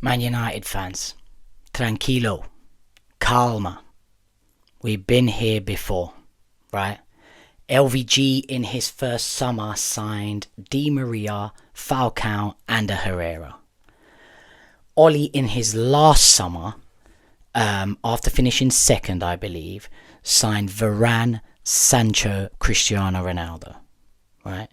Man United fans, tranquilo, calma. We've been here before, right? LVG in his first summer signed Di Maria, Falcao and a Herrera. Oli in his last summer, after finishing second, I believe, signed Varane, Sancho, Cristiano Ronaldo, right?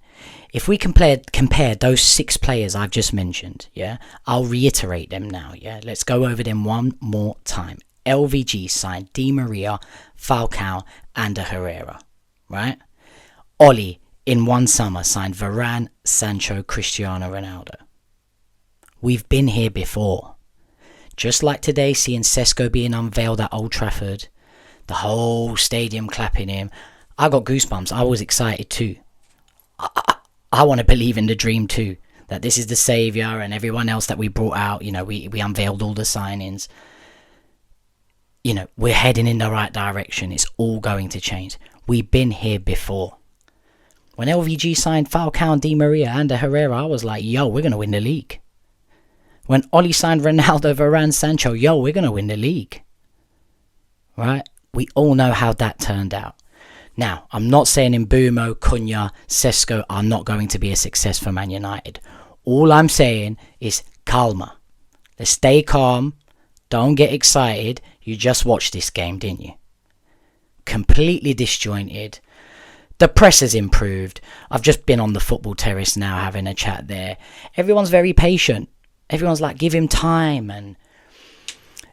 If we compare those 6 players I've just mentioned, yeah, I'll reiterate them now, yeah. Let's go over them one more time. LVG signed Di Maria, Falcao, and a Herrera, right? Oli in one summer signed Varane, Sancho, Cristiano Ronaldo. We've been here before. Just like today, seeing Seško being unveiled at Old Trafford, the whole stadium clapping him. I got goosebumps. I was excited too. I want to believe in the dream too, that this is the saviour and everyone else that we brought out, you know, we unveiled all the signings. You know, we're heading in the right direction. It's all going to change. We've been here before. When LVG signed Falcao and Di Maria and a Herrera, I was like, yo, we're going to win the league. When Oli signed Ronaldo, Varane, Sancho, yo, we're going to win the league. Right? We all know how that turned out. Now, I'm not saying Mbeumo, Cunha, Seško are not going to be a success for Man United. All I'm saying is calma. Let's stay calm. Don't get excited. You just watched this game, didn't you? Completely disjointed. The press has improved. I've just been on the football terrace now having a chat there. Everyone's very patient. Everyone's like, give him time, and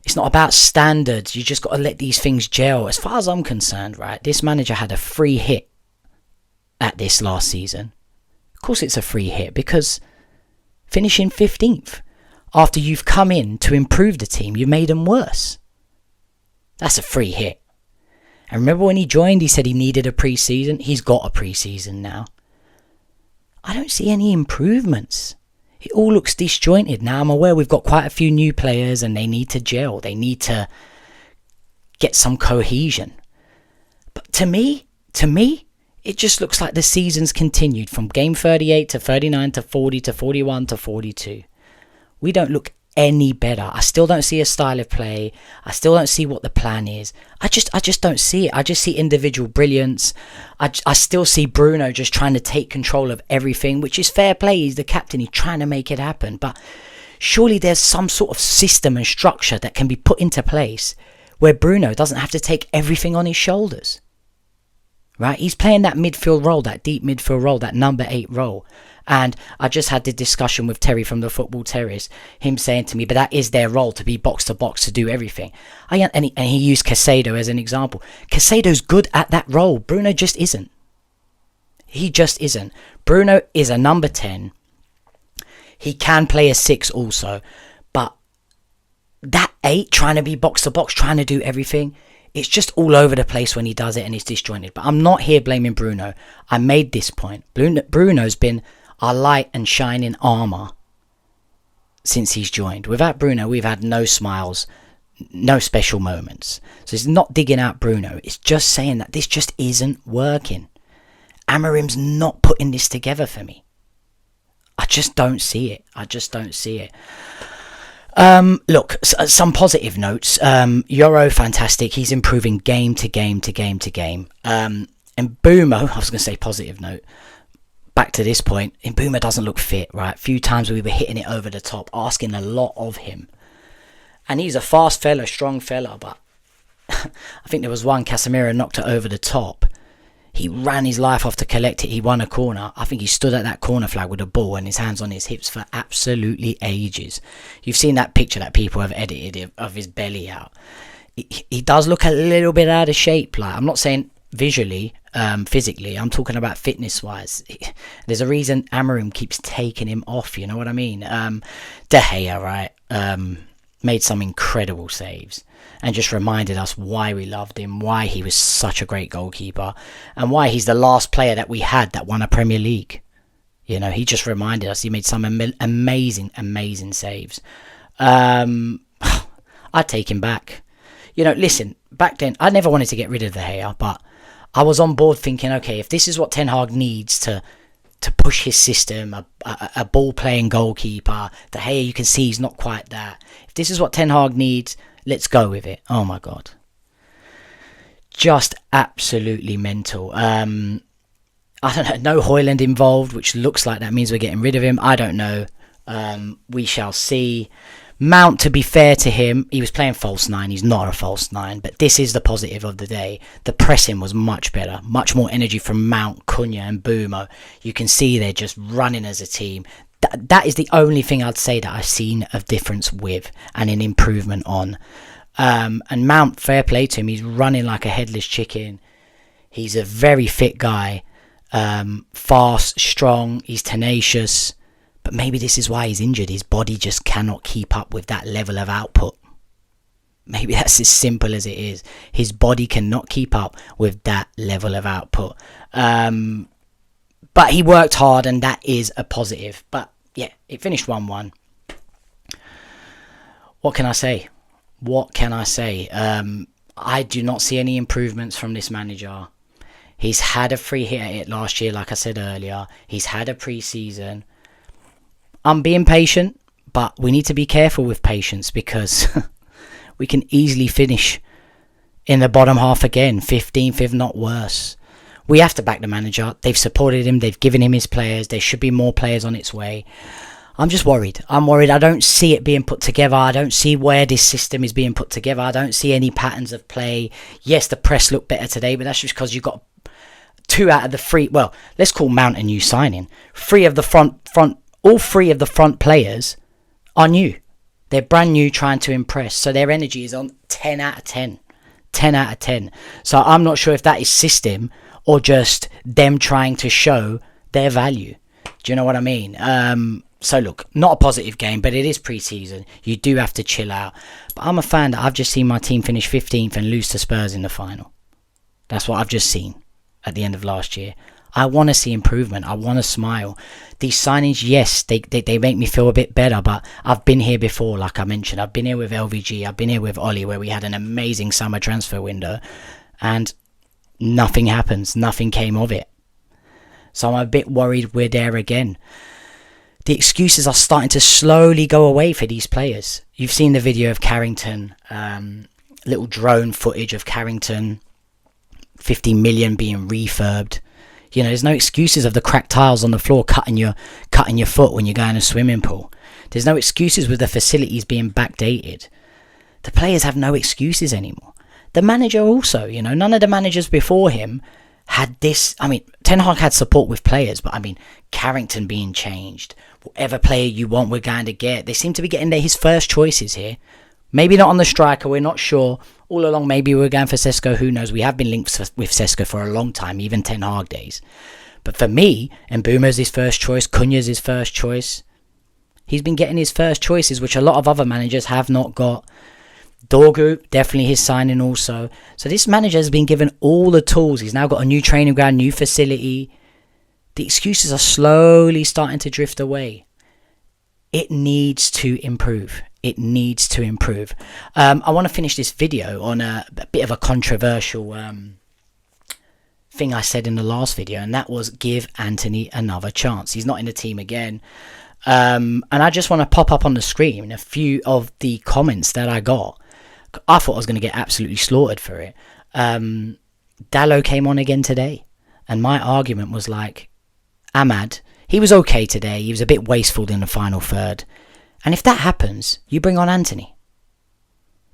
it's not about standards. You just got to let these things gel. As far as I'm concerned, right, this manager had a free hit at this last season. Of course it's a free hit, because finishing 15th after you've come in to improve the team, you made them worse. That's a free hit. And remember when he joined, he said he needed a pre-season. He's got a pre-season now. I don't see any improvements. It all looks disjointed. Now I'm aware we've got quite a few new players and they need to gel. They need to get some cohesion. But to me, it just looks like the season's continued from game 38 to 39 to 40 to 41 to 42. We don't look any better. I still don't see a style of play. I still don't see what the plan is. I just don't see it. I just see individual brilliance. I still see Bruno just trying to take control of everything, which is fair play. He's the captain. He's trying to make it happen. But surely there's some sort of system and structure that can be put into place where Bruno doesn't have to take everything on his shoulders. Right? He's playing that midfield role, that deep midfield role, that number 8 role. And I just had the discussion with Terry from the Football Terrace, him saying to me, but that is their role, to be box to box, to do everything. And he used Caicedo as an example. Caicedo's good at that role. Bruno just isn't. He just isn't. Bruno is a number 10. He can play a 6 also. But that 8, trying to be box to box, trying to do everything, it's just all over the place when he does it and it's disjointed. But I'm not here blaming Bruno. I made this point. Bruno's been our light and shining armour since he's joined. Without Bruno, we've had no smiles, no special moments. So it's not digging out Bruno. It's just saying that this just isn't working. Amorim's not putting this together for me. I just don't see it. Look, some positive notes. Euro, fantastic. He's improving game to game to game to game. And Mbeumo, I was going to say positive note. Back to this point, Mbeumo doesn't look fit, right? A few times we were hitting it over the top, asking a lot of him. And he's a fast fella, strong fella, but I think there was one, Casemiro knocked it over the top. He ran his life off to collect it. He won a corner. I think he stood at that corner flag with a ball and his hands on his hips for absolutely ages. You've seen that picture that people have edited of his belly out. He does look a little bit out of shape. Like, I'm not saying visually, physically. I'm talking about fitness-wise. There's a reason Amorim keeps taking him off. You know what I mean? De Gea, right? Made some incredible saves and just reminded us why we loved him, why he was such a great goalkeeper, and why he's the last player that we had that won a Premier League. You know, he just reminded us. He made some amazing saves. I'd take him back. You know, listen, back then, I never wanted to get rid of De Gea, but I was on board thinking, okay, if this is what Ten Hag needs to to push his system, a ball-playing goalkeeper. De Gea, you can see he's not quite that. If this is what Ten Hag needs, let's go with it. Oh my God. Just absolutely mental. I don't know, no Højlund involved, which looks like that means we're getting rid of him. I don't know. We shall see. Mount, to be fair to him, he was playing false nine. He's not a false nine, but this is the positive of the day. The pressing was much better, much more energy from Mount, Cunha and Bumo. You can see they're just running as a team. That is the only thing I'd say that I've seen a difference with and an improvement on. And Mount, fair play to him, he's running like a headless chicken. He's a very fit guy, fast, strong, he's tenacious. But maybe this is why he's injured. His body just cannot keep up with that level of output. Maybe that's as simple as it is. His body cannot keep up with that level of output. But he worked hard, and that is a positive. But yeah, it finished 1-1. What can I say? I do not see any improvements from this manager. He's had a free hit at it last year, like I said earlier. He's had a pre-season. I'm being patient, but we need to be careful with patience because we can easily finish in the bottom half again, 15th if not worse. We have to back the manager. They've supported him. They've given him his players. There should be more players on its way. I'm just worried. I'm worried. I don't see it being put together. I don't see where this system is being put together. I don't see any patterns of play. Yes, the press looked better today, but that's just because you've got 2 out of the 3. Well, let's call Mount a new signing. 3 of the front. All 3 of the front players are new. They're brand new, trying to impress. So their energy is on 10 out of 10. 10 out of 10. So I'm not sure if that is system or just them trying to show their value. Do you know what I mean? So look, not a positive game, but it is pre-season. You do have to chill out. But I'm a fan that I've just seen my team finish 15th and lose to Spurs in the final. That's what I've just seen at the end of last year. I want to see improvement. I want to smile. These signings, yes, they make me feel a bit better, but I've been here before, like I mentioned. I've been here with LVG. I've been here with Ollie, where we had an amazing summer transfer window, and nothing happens. Nothing came of it. So I'm a bit worried we're there again. The excuses are starting to slowly go away for these players. You've seen the video of Carrington, little drone footage of Carrington, 50 million being refurbed. You know, there's no excuses of the cracked tiles on the floor cutting your foot when you go in a swimming pool. There's no excuses with the facilities being backdated. The players have no excuses anymore. The manager also, you know, none of the managers before him had this. I mean, Ten Hag had support with players, but I mean, Carrington being changed. Whatever player you want, we're going to get. They seem to be getting his first choices here. Maybe not on the striker, we're not sure. All along, maybe we're going for Seško, who knows? We have been linked with Seško for a long time, even Ten Hag days. But for me, Mbumo's his first choice, Cunha's his first choice. He's been getting his first choices, which a lot of other managers have not got. Dorgu, definitely his signing also. So this manager has been given all the tools. He's now got a new training ground, new facility. The excuses are slowly starting to drift away. It needs to improve. It needs to improve. I want to finish this video on a bit of a controversial thing I said in the last video, and that was give Anthony another chance. He's not in the team again. And I just want to pop up on the screen a few of the comments that I got. I thought I was going to get absolutely slaughtered for it. Dallo came on again today, and my argument was like, Ahmad, he was okay today. He was a bit wasteful in the final third. And if that happens, you bring on Anthony,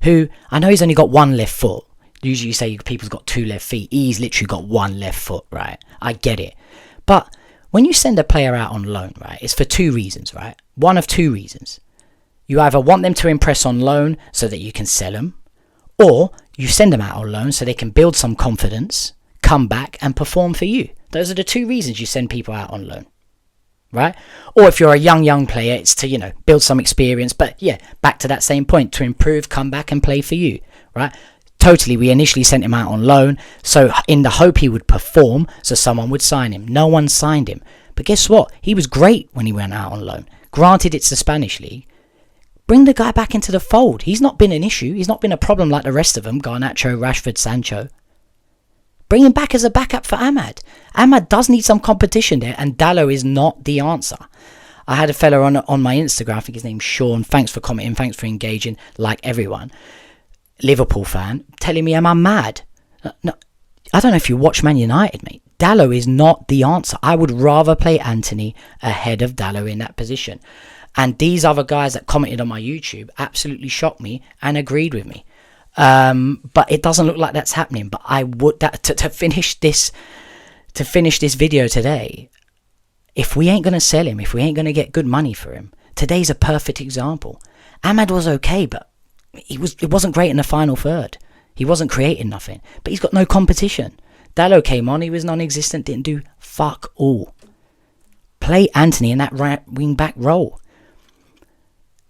who, I know he's only got 1 left foot. Usually you say people's got 2 left feet. He's literally got 1 left foot, right? I get it. But when you send a player out on loan, right, it's for 2 reasons, right? One of 2 reasons. You either want them to impress on loan so that you can sell them, or you send them out on loan so they can build some confidence, come back and perform for you. Those are the 2 reasons you send people out on loan. Right? Or if you're a young player, it's to, you know, build some experience. But yeah, back to that same point, to improve, come back and play for you. Right? Totally, we initially sent him out on loan, so in the hope he would perform, so someone would sign him. No one signed him. But guess what? He was great when he went out on loan. Granted, it's the Spanish league. Bring the guy back into the fold. He's not been an issue. He's not been a problem like the rest of them, Garnacho, Rashford, Sancho. Bring him back as a backup for Ahmad. Ahmad does need some competition there, and Dalot is not the answer. I had a fella on my Instagram, I think his name's Sean, thanks for commenting, thanks for engaging, like everyone, Liverpool fan, telling me, am I mad? No, I don't know if you watch Man United, mate. Dalot is not the answer. I would rather play Anthony ahead of Dalot in that position. And these other guys that commented on my YouTube absolutely shocked me and agreed with me. But it doesn't look like that's happening. But I would to finish this video today. If we ain't gonna sell him, if we ain't gonna get good money for him, today's a perfect example. Ahmad was okay, but it wasn't great in the final third. He wasn't creating nothing. But he's got no competition. Dalot came on, he was non-existent, didn't do fuck all. Play Anthony in that right wing back role.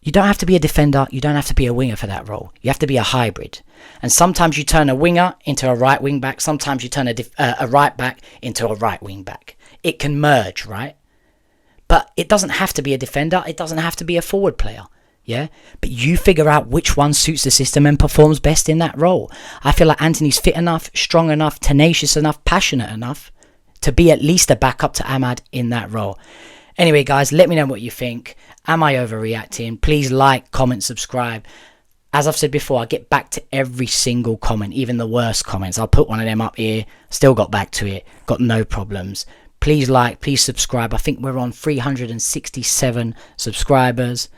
You don't have to be a defender, you don't have to be a winger for that role. You have to be a hybrid. And sometimes you turn a winger into a right wing back, sometimes you turn a right back into a right wing back. It can merge, right? But it doesn't have to be a defender, it doesn't have to be a forward player. Yeah, but you figure out which one suits the system and performs best in that role. I feel like Anthony's fit enough, strong enough, tenacious enough, passionate enough to be at least a backup to Ahmad in that role. Anyway, guys, let me know what you think. Am I overreacting? Please like, comment, subscribe. As I've said before, I get back to every single comment, even the worst comments. I'll put one of them up here. Still got back to it. Got no problems. Please like, please subscribe. I think we're on 367 subscribers.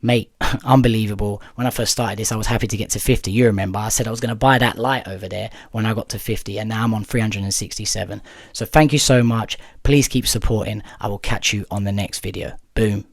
Mate, unbelievable. When I first started this, I was happy to get to 50. You remember, I said I was going to buy that light over there when I got to 50, and now I'm on 367. So thank you so much. Please keep supporting. I will catch you on the next video. Boom.